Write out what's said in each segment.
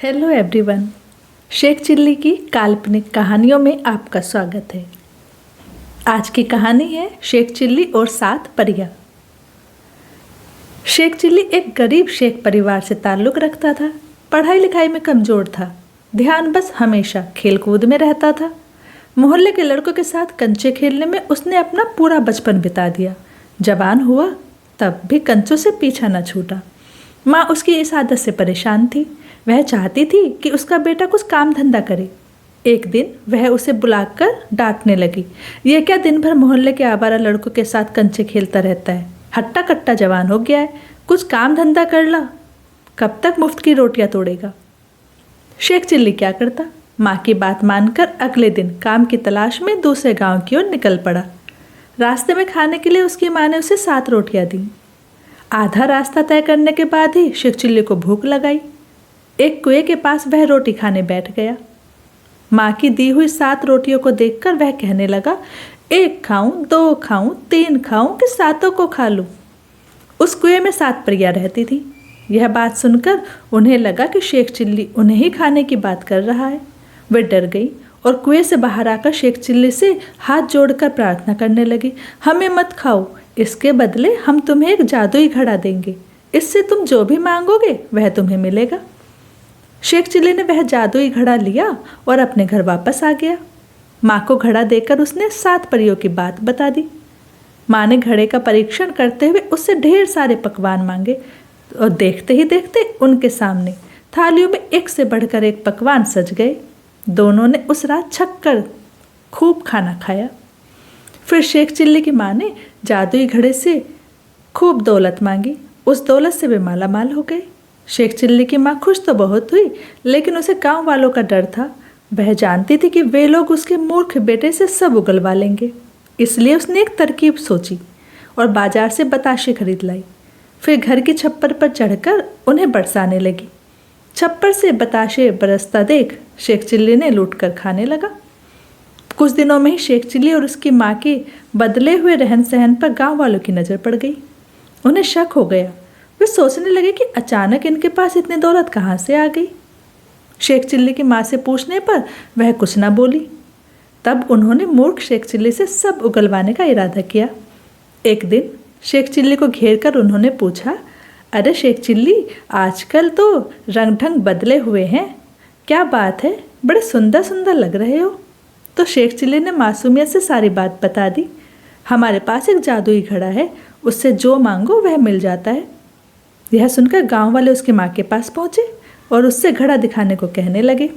Hello everyone. Sheikh chilli की काल्पनिक कहानियों में आपका स्वागत है। आज की कहानी है शेख चिल्ली और 7 परियां। शेख चिल्ली एक गरीब शेख परिवार से ताल्लुक़ रखता था। पढ़ाई लिखाई में कमज़ोर था। ध्यान बस हमेशा खेलकूद में रहता था। मोहल्ले के लड़कों के साथ कंचे खेलने में उसने अपना पूरा बचपन बिता दिया। जवान हुआ तब भी कंचों से पीछा न छूटा। माँ उसकी इस आदत से परेशान थी। वह चाहती थी कि उसका बेटा कुछ काम धंधा करे। एक दिन वह उसे बुलाकर डांटने लगी। यह क्या दिन भर मोहल्ले के आवारा लड़कों के साथ कंचे खेलता रहता है? हट्टा कट्टा जवान हो गया है, कुछ काम धंधा कर ला। कब तक मुफ्त की रोटियां तोड़ेगा? शेख चिल्ली क्या करता? माँ की बात मानकर अगले दिन काम की तलाश में दूसरे गांव की ओर निकल पड़ा। रास्ते में खाने के लिए उसकी माँ ने उसे 7 रोटियां दी। आधा रास्ता तय करने के बाद ही शेख चिल्ली को भूख लगाई। एक कुएं के पास वह रोटी खाने बैठ गया। माँ की दी हुई 7 रोटियों को देखकर वह कहने लगा, 1 खाऊं, 2 खाऊं, 3 खाऊं कि 7 को खा लूं। उस कुएं में 7 परियां रहती थी। यह बात सुनकर उन्हें लगा कि शेख चिल्ली उन्हें ही खाने की बात कर रहा है। वे डर गई और कुएं से बाहर आकर शेख चिल्ली से हाथ जोड़कर प्रार्थना करने लगी, हमें मत खाओ, इसके बदले हम तुम्हें एक जादुई घड़ा देंगे। इससे तुम जो भी मांगोगे वह तुम्हें मिलेगा। शेख चिल्ली ने वह जादुई घड़ा लिया और अपने घर वापस आ गया। माँ को घड़ा देकर उसने 7 परियों की बात बता दी। माँ ने घड़े का परीक्षण करते हुए उससे ढेर सारे पकवान मांगे और देखते ही देखते उनके सामने थालियों में एक से बढ़कर एक पकवान सज गए। दोनों ने उस रात छक कर खूब खाना खाया। फिर शेख चिल्ली की माँ ने जादुई घड़े से खूब दौलत मांगी। उस दौलत से वे माला माल हो गए। शेख चिल्ली की माँ खुश तो बहुत हुई, लेकिन उसे गांव वालों का डर था। वह जानती थी कि वे लोग उसके मूर्ख बेटे से सब उगलवा लेंगे। इसलिए उसने एक तरकीब सोची और बाजार से बताशे खरीद लाई। फिर घर की छप्पर पर चढ़कर उन्हें बरसाने लगी। छप्पर से बताशे बरसता देख शेख चिल्ली ने लूट कर खाने लगा। कुछ दिनों में ही शेख चिल्ली और उसकी माँ के बदले हुए रहन सहन पर गाँव वालों की नज़र पड़ गई। उन्हें शक हो गया। वे सोचने लगे कि अचानक इनके पास इतनी दौलत कहाँ से आ गई। शेख चिल्ली की माँ से पूछने पर वह कुछ ना बोली। तब उन्होंने मूर्ख शेख चिल्ली से सब उगलवाने का इरादा किया। एक दिन शेख चिल्ली को घेर कर उन्होंने पूछा, अरे शेख चिल्ली, आजकल तो रंग ढंग बदले हुए हैं, क्या बात है? बड़े सुंदर सुंदर लग रहे हो। तो शेख चिल्ली ने मासूमियत से सारी बात बता दी। हमारे पास एक जादुई घड़ा है, उससे जो मांगो वह मिल जाता है। यह सुनकर गांव वाले उसकी माँ के पास पहुँचे और उससे घड़ा दिखाने को कहने लगे।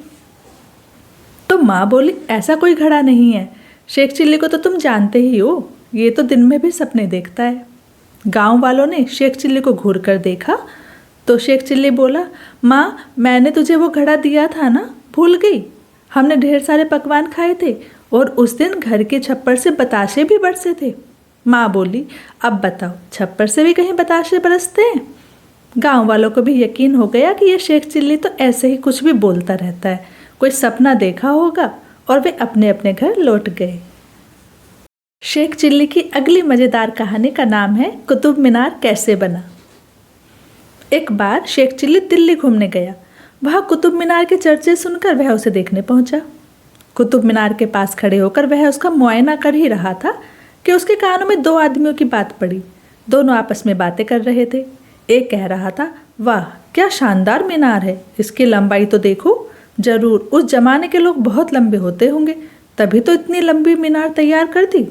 तो माँ बोली, ऐसा कोई घड़ा नहीं है। शेख चिल्ली को तो तुम जानते ही हो, ये तो दिन में भी सपने देखता है। गांव वालों ने शेख चिल्ली को घूर कर देखा तो शेख चिल्ली बोला, माँ मैंने तुझे वो घड़ा दिया था ना, भूल गई? हमने ढेर सारे पकवान खाए थे और उस दिन घर के छप्पर से बताशे भी बरसे थे। माँ बोली, अब बताओ, छप्पर से भी कहीं बताशे बरसते हैं? गांव वालों को भी यकीन हो गया कि यह शेख चिल्ली तो ऐसे ही कुछ भी बोलता रहता है, कोई सपना देखा होगा, और वे अपने अपने घर लौट गए। शेख चिल्ली की अगली मज़ेदार कहानी का नाम है कुतुब मीनार कैसे बना। एक बार शेख चिल्ली दिल्ली घूमने गया। वहाँ कुतुब मीनार के चर्चे सुनकर वह उसे देखने पहुँचा। कुतुब मीनार के पास खड़े होकर वह उसका मुआयना कर ही रहा था कि उसके कानों में 2 आदमियों की बात पड़ी। दोनों आपस में बातें कर रहे थे। एक कह रहा था, वाह क्या शानदार मीनार है, इसकी लंबाई तो देखो, जरूर उस जमाने के लोग बहुत लंबे होते होंगे, तभी तो इतनी लंबी मीनार तैयार कर दी।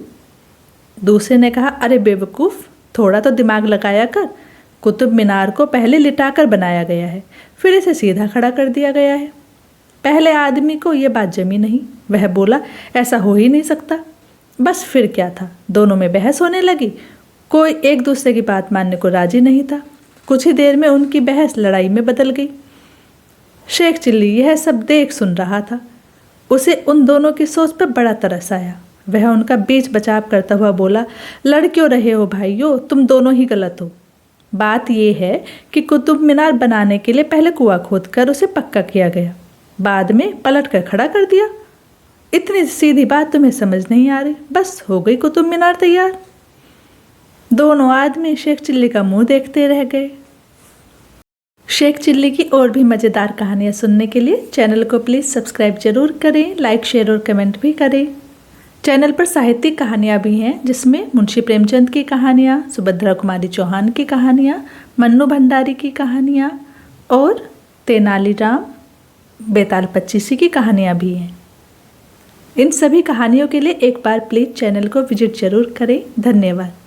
दूसरे ने कहा, अरे बेवकूफ़, थोड़ा तो दिमाग लगाया कर। कुतुब मीनार को पहले लिटाकर बनाया गया है, फिर इसे सीधा खड़ा कर दिया गया है। पहले आदमी को यह बात जमी नहीं। वह बोला, ऐसा हो ही नहीं सकता। बस फिर क्या था, दोनों में बहस होने लगी। कोई एक दूसरे की बात मानने को राजी नहीं था। कुछ ही देर में उनकी बहस लड़ाई में बदल गई। शेख चिल्ली यह सब देख सुन रहा था। उसे उन दोनों की सोच पर बड़ा तरस आया। वह उनका बीच बचाव करता हुआ बोला, लड़ क्यों रहे हो भाइयों, तुम दोनों ही गलत हो। बात यह है कि कुतुब मीनार बनाने के लिए पहले कुआं खोदकर उसे पक्का किया गया, बाद में पलट कर खड़ा कर दिया। इतनी सीधी बात तुम्हें समझ नहीं आ रही, बस हो गई कुतुब मीनार तैयार। दोनों आदमी शेख चिल्ली का मुंह देखते रह गए। शेख चिल्ली की और भी मज़ेदार कहानियाँ सुनने के लिए चैनल को प्लीज़ सब्सक्राइब जरूर करें, लाइक शेयर और कमेंट भी करें। चैनल पर साहित्यिक कहानियाँ भी हैं जिसमें मुंशी प्रेमचंद की कहानियाँ, सुभद्रा कुमारी चौहान की कहानियाँ, मन्नू भंडारी की कहानियाँ और तेनालीराम बेताल पच्चीसी की कहानियाँ भी हैं। इन सभी कहानियों के लिए एक बार प्लीज़ चैनल को विजिट ज़रूर करें। धन्यवाद।